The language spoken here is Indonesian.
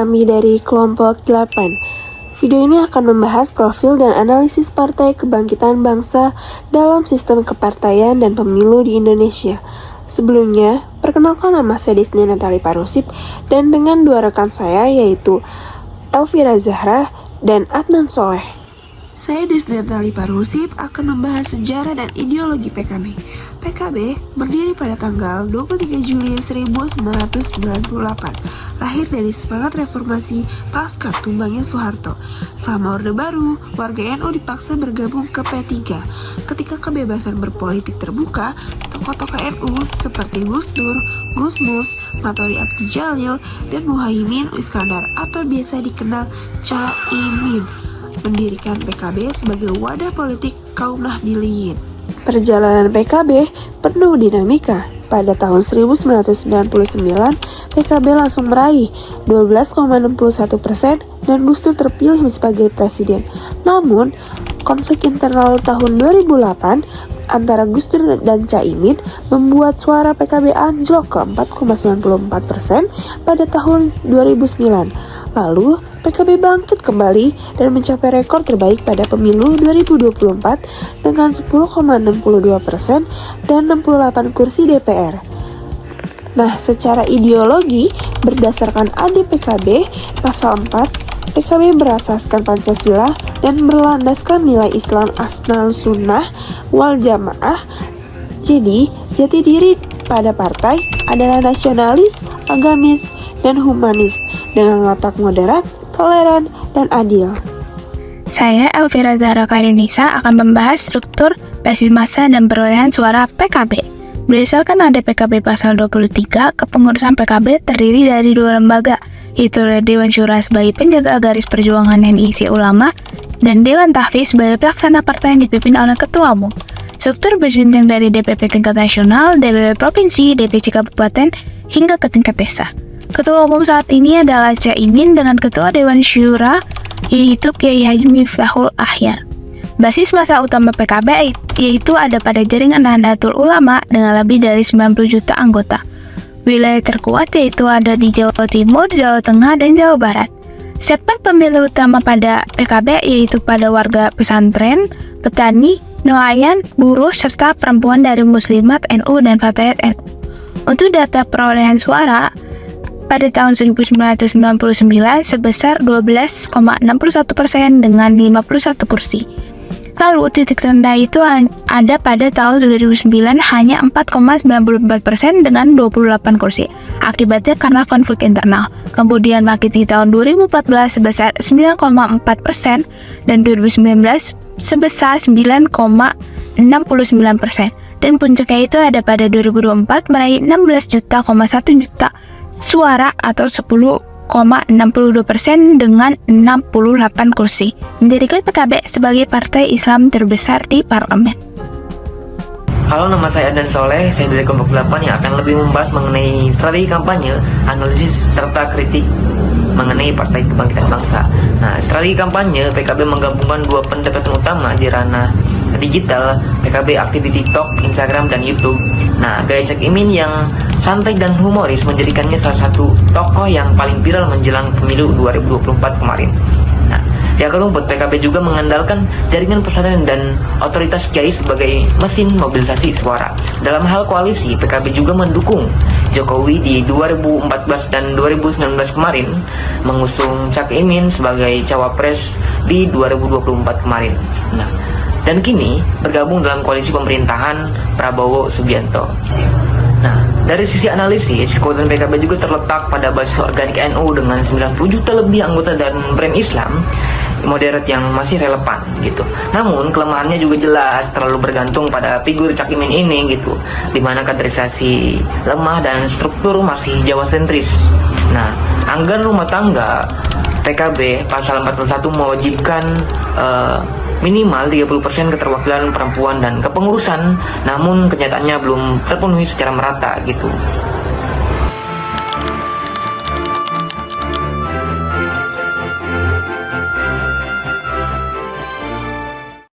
kami dari kelompok 8. Video ini akan membahas profil dan analisis Partai Kebangkitan Bangsa dalam sistem kepartaian dan pemilu di Indonesia. Sebelumnya, perkenalkan nama saya Disney Natali Parusip dan dengan dua rekan saya yaitu Elvira Zahra dan Adnan Soleh. Saya Disney Natali Parusip akan membahas sejarah dan ideologi PKB. PKB berdiri pada tanggal 23 Juli 1998, lahir dari semangat reformasi pasca tumbangnya Soeharto. Selama Orde Baru, warga NU dipaksa bergabung ke P3. Ketika kebebasan berpolitik terbuka, tokoh-tokoh NU seperti Gus Dur, Gus Mus, Matori Abdi Jalil, dan Muhaimin Iskandar atau biasa dikenal Caimin mendirikan PKB sebagai wadah politik kaum Nahdliyin. Perjalanan PKB penuh dinamika. Pada tahun 1999, PKB langsung meraih 12,61% dan Gus Dur terpilih sebagai presiden. Namun, konflik internal tahun 2008 antara Gus Dur dan Caimin membuat suara PKB anjlok ke 4,94% pada tahun 2009. Lalu, PKB bangkit kembali dan mencapai rekor terbaik pada pemilu 2024 dengan 10,62% dan 68 kursi DPR. Nah, secara ideologi, berdasarkan AD PKB Pasal 4, PKB berasaskan Pancasila dan berlandaskan nilai Islam Asnal Sunnah wal Jamaah. Jadi, jati diri pada partai adalah nasionalis, agamis, dan humanis dengan watak moderat, toleran, dan adil. Saya Elvira Zahra Kairunisa akan membahas struktur, basis massa, dan perolehan suara PKB. Berdasarkan AD PKB Pasal 23, kepengurusan PKB terdiri dari dua lembaga, yaitu Dewan Syura sebagai penjaga garis perjuangan yang diisi ulama, dan Dewan Tahfiz sebagai pelaksana partai yang dipimpin oleh Ketua Umum. Struktur berjenjang dari DPP tingkat nasional, DPP provinsi, DPC kabupaten, hingga ke tingkat desa. Ketua Umum saat ini adalah Caimin dengan Ketua Dewan Syura yaitu Kiai Haji Miftahul Akhyar. Basis massa utama PKB yaitu ada pada jaringan Nahdlatul Ulama dengan lebih dari 90 juta anggota. Wilayah terkuat yaitu ada di Jawa Timur, Jawa Tengah, dan Jawa Barat. Segmen pemilih utama pada PKB yaitu pada warga pesantren, petani, nelayan, buruh, serta perempuan dari Muslimat NU dan Fatayat NU. Untuk data perolehan suara, pada tahun 1999 sebesar 12,61% dengan 51 kursi. Lalu titik terendah itu ada pada tahun 2009 hanya 4,94% dengan 28 kursi. Akibatnya karena konflik internal. Kemudian makin di tahun 2014 sebesar 9,4% dan 2019 sebesar 9,69%. Dan puncaknya itu ada pada 2024 meraih 16,1 juta suara atau 10,62% dengan 68 kursi, menjadikan PKB sebagai partai Islam terbesar di parlemen. Halo, nama saya Adnan Soleh, saya dari kelompok 8 yang akan lebih membahas mengenai strategi kampanye, analisis, serta kritik mengenai Partai Kebangkitan Bangsa. Nah, strategi kampanye, PKB menggabungkan dua pendekatan utama di ranah digital. PKB aktif di TikTok, Instagram, dan YouTube. Nah, gaya Caimin yang santai dan humoris menjadikannya salah satu tokoh yang paling viral menjelang pemilu 2024 kemarin. Nah, di akar rumput, PKB juga mengandalkan jaringan pesantren dan otoritas kiai sebagai mesin mobilisasi suara. Dalam hal koalisi, PKB juga mendukung Jokowi di 2014 dan 2019 kemarin, mengusung Caimin sebagai cawapres di 2024 kemarin. Nah, dan kini bergabung dalam koalisi pemerintahan Prabowo Subianto. Nah, dari sisi analisis, kekuatan PKB juga terletak pada basis organik NU dengan 90 juta lebih anggota dan brand Islam moderat yang masih relevan gitu. Namun kelemahannya juga jelas, terlalu bergantung pada figur Caimin ini gitu, dimana kaderisasi lemah dan struktur masih Jawa sentris. Nah, anggaran rumah tangga PKB Pasal 41 mewajibkan minimal 30% keterwakilan perempuan dan kepengurusan, namun kenyataannya belum terpenuhi secara merata gitu.